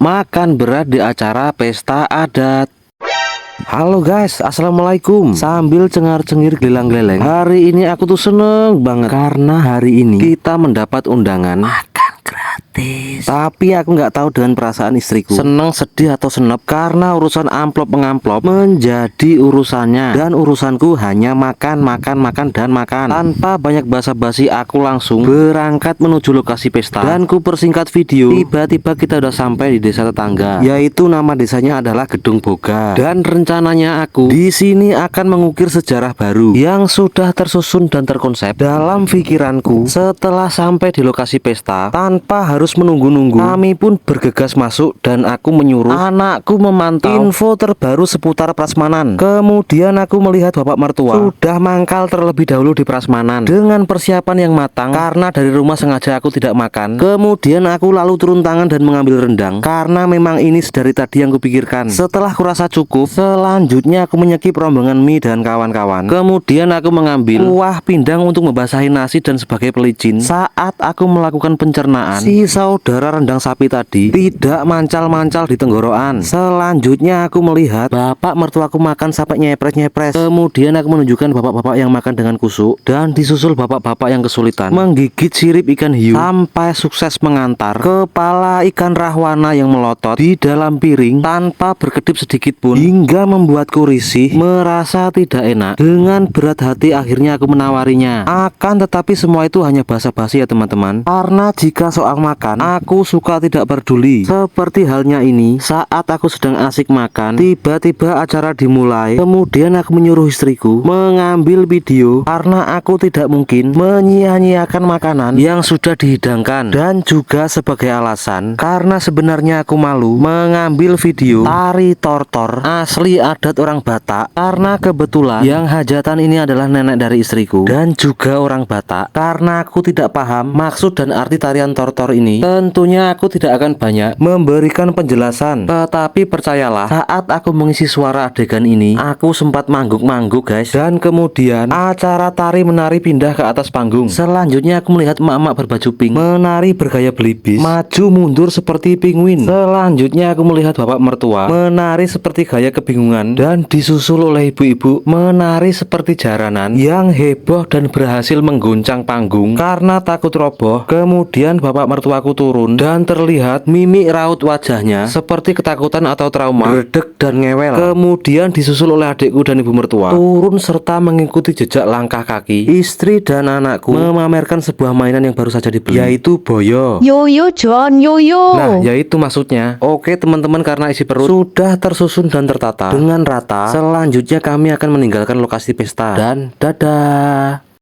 makan berat di acara pesta adat. Halo guys, assalamualaikum. Sambil cengar-cengir gelang-geleng, hari ini aku tuh seneng banget karena hari ini kita mendapat undangan makan gratis. Tapi aku nggak tahu dengan perasaan istriku, seneng, sedih atau senep, karena urusan amplop mengamplop menjadi urusannya dan urusanku hanya makan, makan, makan, dan makan. Tanpa banyak basa-basi aku langsung berangkat menuju lokasi pesta. Dan ku persingkat video, tiba-tiba kita udah sampai di desa tetangga, yaitu nama desanya adalah Gedung Boga. Dan rencananya aku di sini akan mengukir sejarah baru yang sudah tersusun dan terkonsep dalam pikiranku. Setelah sampai di lokasi pesta, tanpa harus menunggu-nunggu, kami pun bergegas masuk dan aku menyuruh anakku memantau info terbaru seputar prasmanan. Kemudian aku melihat bapak mertua sudah mangkal terlebih dahulu di prasmanan dengan persiapan yang matang, karena dari rumah sengaja aku tidak makan. Kemudian aku lalu turun tangan dan mengambil rendang karena memang ini dari tadi yang kupikirkan. Setelah kurasa cukup, selanjutnya aku menyekip rombongan mie dan kawan-kawan. Kemudian aku mengambil kuah pindang untuk membasahi nasi dan sebagai pelicin. Saat aku melakukan pencernaan, si saudara rendang sapi tadi tidak mancal-mancal di tenggorokan. Selanjutnya aku melihat bapak mertuaku makan sampai nyepres-nyepres. Kemudian aku menunjukkan bapak-bapak yang makan dengan kusuk, dan disusul bapak-bapak yang kesulitan menggigit sirip ikan hiu, sampai sukses mengantar kepala ikan rahwana yang melotot di dalam piring tanpa berkedip sedikit pun, hingga membuatku risih, merasa tidak enak. Dengan berat hati akhirnya aku menawarinya. Akan tetapi semua itu hanya basa-basi ya teman-teman, karena jika soal makan aku suka tidak peduli. Seperti halnya ini, saat aku sedang asik makan, tiba-tiba acara dimulai. Kemudian aku menyuruh istriku mengambil video karena aku tidak mungkin menyia-nyiakan makanan yang sudah dihidangkan, dan juga sebagai alasan karena sebenarnya aku malu mengambil video tari tortor asli adat orang Batak, karena kebetulan yang hajatan ini adalah nenek dari istriku dan juga orang Batak. Karena aku tidak paham maksud dan arti tarian tortor ini, tentunya aku tidak akan banyak memberikan penjelasan. Tetapi percayalah, saat aku mengisi suara adegan ini, aku sempat mangguk-mangguk guys. Dan kemudian acara tari menari pindah ke atas panggung. Selanjutnya aku melihat emak-emak berbaju pink menari bergaya belibis, maju mundur seperti penguin. Selanjutnya aku melihat bapak mertua menari seperti gaya kebingungan, dan disusul oleh ibu-ibu menari seperti jaranan yang heboh dan berhasil mengguncang panggung karena takut roboh. Kemudian bapak mertuaku turun dan terlihat mimik raut wajahnya seperti ketakutan atau trauma, gredeg dan ngewel. Kemudian disusul oleh adikku dan ibu mertua turun serta mengikuti jejak langkah kaki istri dan anakku memamerkan sebuah mainan yang baru saja dibeli, yaitu boyo. Yoyo John, yoyo. Nah, yaitu maksudnya. Oke teman-teman, karena isi perut sudah tersusun dan tertata dengan rata, selanjutnya kami akan meninggalkan lokasi pesta. Dan dadah.